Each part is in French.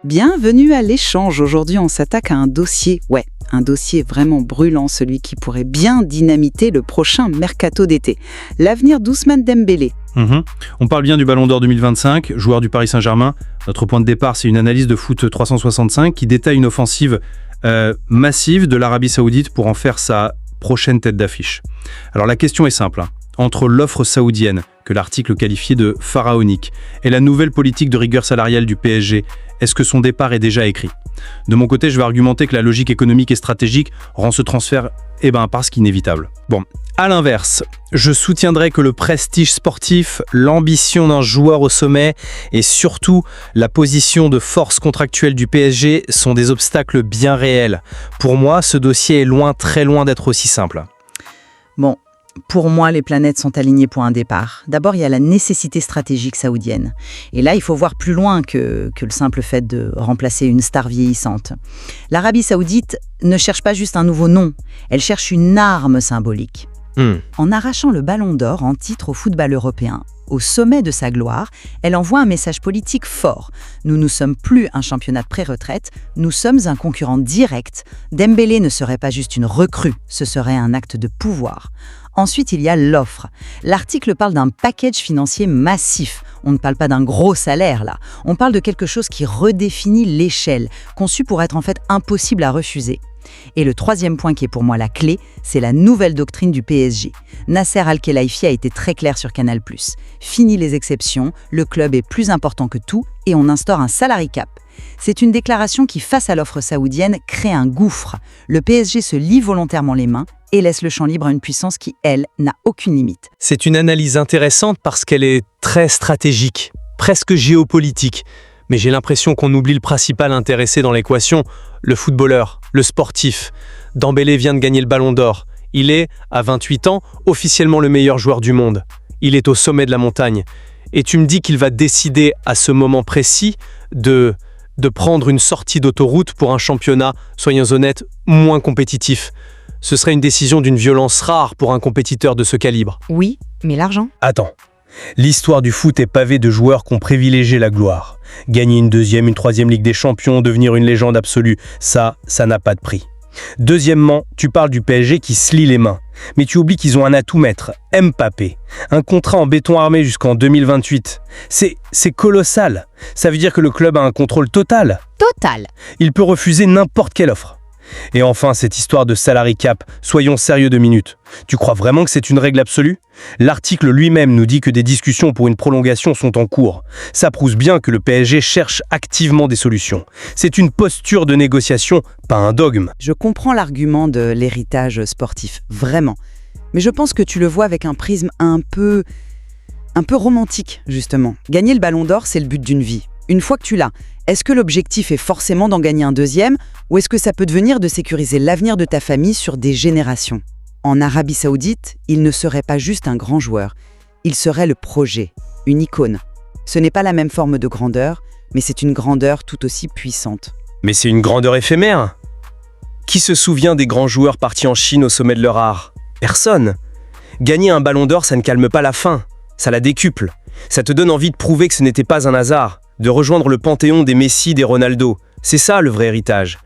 Bienvenue à l'échange. Aujourd'hui, on s'attaque à un dossier, un dossier vraiment brûlant, celui qui pourrait bien dynamiter le prochain mercato d'été. L'avenir d'Ousmane Dembélé. On parle bien du Ballon d'Or 2025, joueur du Paris Saint-Germain. Notre point de départ, c'est une analyse de Foot 365 qui détaille une offensive massive de l'Arabie Saoudite pour en faire sa prochaine tête d'affiche. Alors la question est simple. Entre l'offre saoudienne, que l'article qualifiait de pharaonique, et la nouvelle politique de rigueur salariale du PSG, est-ce que son départ est déjà écrit ? De mon côté, je vais argumenter que la logique économique et stratégique rend ce transfert parce qu'inévitable. Bon, à l'inverse, je soutiendrai que le prestige sportif, l'ambition d'un joueur au sommet et surtout la position de force contractuelle du PSG sont des obstacles bien réels. Pour moi, ce dossier est loin, très loin d'être aussi simple. Bon, pour moi, les planètes sont alignées pour un départ. D'abord, il y a la nécessité stratégique saoudienne. Et là, il faut voir plus loin que le simple fait de remplacer une star vieillissante. L'Arabie Saoudite ne cherche pas juste un nouveau nom, elle cherche une arme symbolique. En arrachant le Ballon d'Or en titre au football européen, au sommet de sa gloire, elle envoie un message politique fort. Nous ne sommes plus un championnat de pré-retraite, nous sommes un concurrent direct. Dembélé ne serait pas juste une recrue, ce serait un acte de pouvoir. Ensuite, il y a l'offre. L'article parle d'un package financier massif. On ne parle pas d'un gros salaire, là. On parle de quelque chose qui redéfinit l'échelle, conçu pour être en fait impossible à refuser. Et le troisième point qui est pour moi la clé, c'est la nouvelle doctrine du PSG. Nasser Al-Khelaifi a été très clair sur Canal+. Fini les exceptions, le club est plus important que tout et on instaure un salary cap. C'est une déclaration qui, face à l'offre saoudienne, crée un gouffre. Le PSG se lie volontairement les mains et laisse le champ libre à une puissance qui, elle, n'a aucune limite. C'est une analyse intéressante parce qu'elle est très stratégique, presque géopolitique. Mais j'ai l'impression qu'on oublie le principal intéressé dans l'équation, le footballeur, le sportif. Dembélé vient de gagner le Ballon d'Or. Il est, à 28 ans, officiellement le meilleur joueur du monde. Il est au sommet de la montagne. Et tu me dis qu'il va décider à ce moment précis de prendre une sortie d'autoroute pour un championnat, soyons honnêtes, moins compétitif. Ce serait une décision d'une violence rare pour un compétiteur de ce calibre. Oui, mais l'argent ? Attends. L'histoire du foot est pavée de joueurs qui ont privilégié la gloire. Gagner une deuxième, une troisième Ligue des Champions, devenir une légende absolue, ça n'a pas de prix. Deuxièmement, tu parles du PSG qui se lie les mains. Mais tu oublies qu'ils ont un atout maître, Mbappé. Un contrat en béton armé jusqu'en 2028. C'est colossal. Ça veut dire que le club a un contrôle total. Total. Il peut refuser n'importe quelle offre. Et enfin, cette histoire de salary cap, soyons sérieux 2 minutes. Tu crois vraiment que c'est une règle absolue ? L'article lui-même nous dit que des discussions pour une prolongation sont en cours. Ça prouve bien que le PSG cherche activement des solutions. C'est une posture de négociation, pas un dogme. Je comprends l'argument de l'héritage sportif, vraiment. Mais je pense que tu le vois avec un prisme un peu romantique, justement. Gagner le Ballon d'Or, c'est le but d'une vie. Une fois que tu l'as, est-ce que l'objectif est forcément d'en gagner un deuxième ou est-ce que ça peut devenir de sécuriser l'avenir de ta famille sur des générations ? En Arabie Saoudite, il ne serait pas juste un grand joueur, il serait le projet, une icône. Ce n'est pas la même forme de grandeur, mais c'est une grandeur tout aussi puissante. Mais c'est une grandeur éphémère. Qui se souvient des grands joueurs partis en Chine au sommet de leur art ? Personne. Gagner un Ballon d'Or, ça ne calme pas la faim, ça la décuple. Ça te donne envie de prouver que ce n'était pas un hasard, de rejoindre le panthéon des Messi, des Ronaldo. C'est ça le vrai héritage.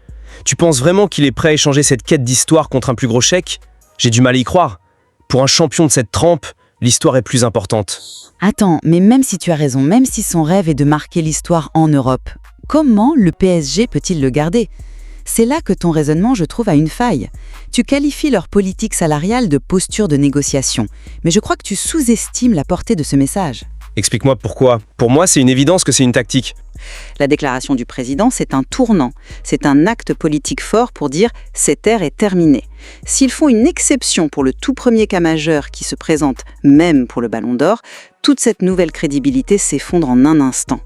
Tu penses vraiment qu'il est prêt à échanger cette quête d'histoire contre un plus gros chèque ? J'ai du mal à y croire. Pour un champion de cette trempe, l'histoire est plus importante. Attends, mais même si tu as raison, même si son rêve est de marquer l'histoire en Europe, comment le PSG peut-il le garder ? C'est là que ton raisonnement, je trouve, a une faille. Tu qualifies leur politique salariale de posture de négociation, mais je crois que tu sous-estimes la portée de ce message. Explique-moi pourquoi. Pour moi, c'est une évidence que c'est une tactique. La déclaration du président, c'est un tournant. C'est un acte politique fort pour dire « cette ère est terminée ». S'ils font une exception pour le tout premier cas majeur qui se présente même pour le Ballon d'Or, toute cette nouvelle crédibilité s'effondre en un instant.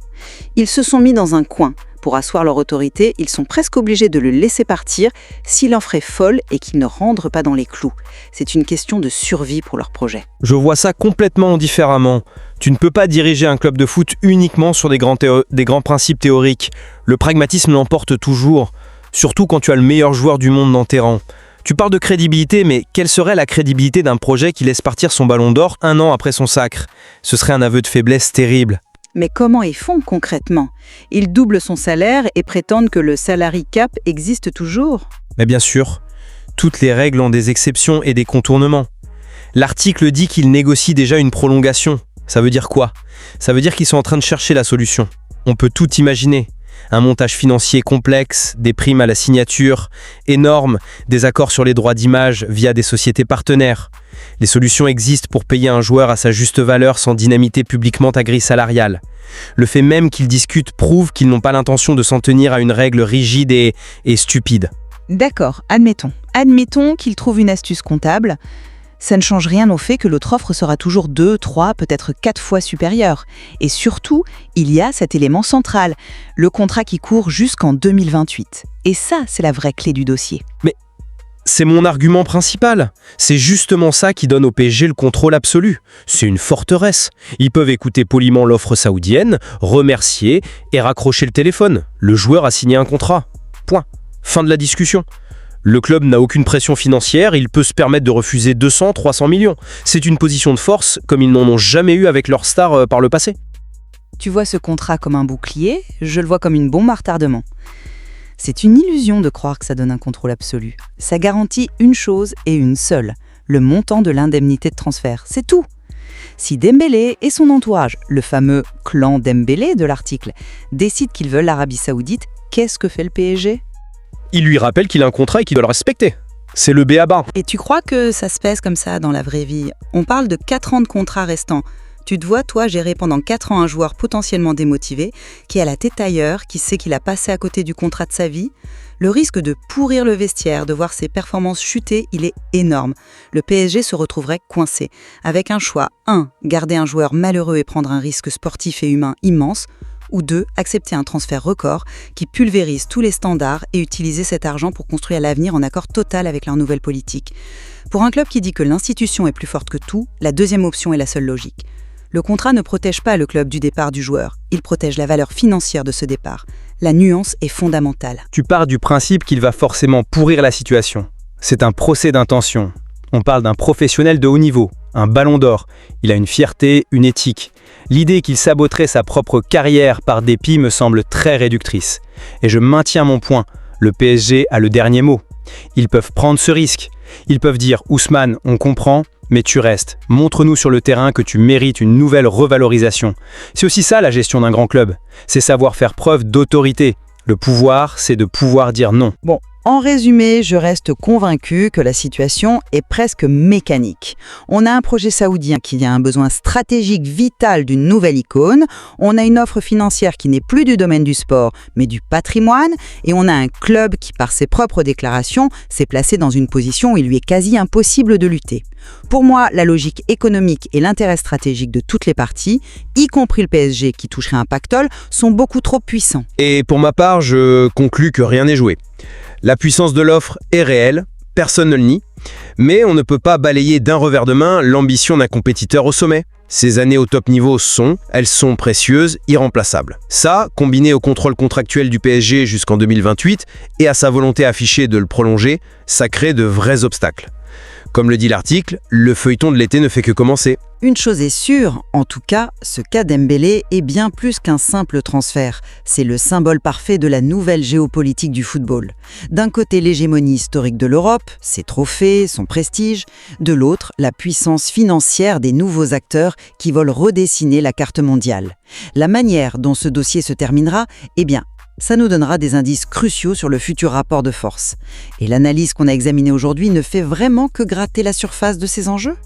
Ils se sont mis dans un coin. Pour asseoir leur autorité, ils sont presque obligés de le laisser partir si l'offre est folle et qu'il ne rentre pas dans les clous. C'est une question de survie pour leur projet. Je vois ça complètement différemment. Tu ne peux pas diriger un club de foot uniquement sur des grands principes théoriques. Le pragmatisme l'emporte toujours, surtout quand tu as le meilleur joueur du monde dans tes rangs. Tu parles de crédibilité, mais quelle serait la crédibilité d'un projet qui laisse partir son Ballon d'Or 1 an après son sacre ? Ce serait un aveu de faiblesse terrible. Mais comment ils font concrètement? Ils doublent son salaire et prétendent que le salary cap existe toujours? Mais bien sûr, toutes les règles ont des exceptions et des contournements. L'article dit qu'ils négocient déjà une prolongation. Ça veut dire quoi? Ça veut dire qu'ils sont en train de chercher la solution. On peut tout imaginer. Un montage financier complexe, des primes à la signature, énormes, des accords sur les droits d'image via des sociétés partenaires. Les solutions existent pour payer un joueur à sa juste valeur sans dynamiter publiquement ta grille salariale. Le fait même qu'ils discutent prouve qu'ils n'ont pas l'intention de s'en tenir à une règle rigide et stupide. D'accord, admettons. Admettons qu'ils trouvent une astuce comptable. Ça ne change rien au fait que l'autre offre sera toujours 2, 3, peut-être 4 fois supérieure. Et surtout, il y a cet élément central, le contrat qui court jusqu'en 2028. Et ça, c'est la vraie clé du dossier. Mais c'est mon argument principal. C'est justement ça qui donne au PSG le contrôle absolu. C'est une forteresse. Ils peuvent écouter poliment l'offre saoudienne, remercier et raccrocher le téléphone. Le joueur a signé un contrat. Point. Fin de la discussion. Le club n'a aucune pression financière, il peut se permettre de refuser 200, 300 millions. C'est une position de force comme ils n'en ont jamais eu avec leurs stars par le passé. Tu vois ce contrat comme un bouclier, je le vois comme une bombe à retardement. C'est une illusion de croire que ça donne un contrôle absolu. Ça garantit une chose et une seule, le montant de l'indemnité de transfert. C'est tout. Si Dembélé et son entourage, le fameux clan Dembélé de l'article, décident qu'ils veulent l'Arabie Saoudite, qu'est-ce que fait le PSG ? Il lui rappelle qu'il a un contrat et qu'il doit le respecter. C'est le b.a.-ba. Et tu crois que ça se pèse comme ça dans la vraie vie? On parle de 4 ans de contrat restant. Tu te vois, toi, gérer pendant 4 ans un joueur potentiellement démotivé, qui a la tête ailleurs, qui sait qu'il a passé à côté du contrat de sa vie. Le risque de pourrir le vestiaire, de voir ses performances chuter, il est énorme. Le PSG se retrouverait coincé, avec un choix 1. Garder un joueur malheureux et prendre un risque sportif et humain immense, ou 2. Accepter un transfert record qui pulvérise tous les standards et utiliser cet argent pour construire l'avenir en accord total avec leur nouvelle politique. Pour un club qui dit que l'institution est plus forte que tout, la deuxième option est la seule logique. Le contrat ne protège pas le club du départ du joueur, il protège la valeur financière de ce départ. La nuance est fondamentale. Tu pars du principe qu'il va forcément pourrir la situation. C'est un procès d'intention. On parle d'un professionnel de haut niveau, un ballon d'or. Il a une fierté, une éthique. L'idée qu'il saboterait sa propre carrière par dépit me semble très réductrice. Et je maintiens mon point, le PSG a le dernier mot. Ils peuvent prendre ce risque. Ils peuvent dire « Ousmane, on comprend, mais tu restes. Montre-nous sur le terrain que tu mérites une nouvelle revalorisation. » C'est aussi ça la gestion d'un grand club. C'est savoir faire preuve d'autorité. Le pouvoir, c'est de pouvoir dire non. Bon, en résumé, je reste convaincu que la situation est presque mécanique. On a un projet saoudien qui a un besoin stratégique vital d'une nouvelle icône, on a une offre financière qui n'est plus du domaine du sport, mais du patrimoine, et on a un club qui, par ses propres déclarations, s'est placé dans une position où il lui est quasi impossible de lutter. Pour moi, la logique économique et l'intérêt stratégique de toutes les parties, y compris le PSG qui toucherait un pactole, sont beaucoup trop puissants. Et pour ma part, je conclus que rien n'est joué. La puissance de l'offre est réelle, personne ne le nie, mais on ne peut pas balayer d'un revers de main l'ambition d'un compétiteur au sommet. Ces années au top niveau elles sont précieuses, irremplaçables. Ça, combiné au contrôle contractuel du PSG jusqu'en 2028 et à sa volonté affichée de le prolonger, ça crée de vrais obstacles. Comme le dit l'article, le feuilleton de l'été ne fait que commencer. Une chose est sûre, en tout cas, ce cas Dembélé est bien plus qu'un simple transfert. C'est le symbole parfait de la nouvelle géopolitique du football. D'un côté, l'hégémonie historique de l'Europe, ses trophées, son prestige. De l'autre, la puissance financière des nouveaux acteurs qui veulent redessiner la carte mondiale. La manière dont ce dossier se terminera, eh bien, ça nous donnera des indices cruciaux sur le futur rapport de force. Et l'analyse qu'on a examinée aujourd'hui ne fait vraiment que gratter la surface de ces enjeux ?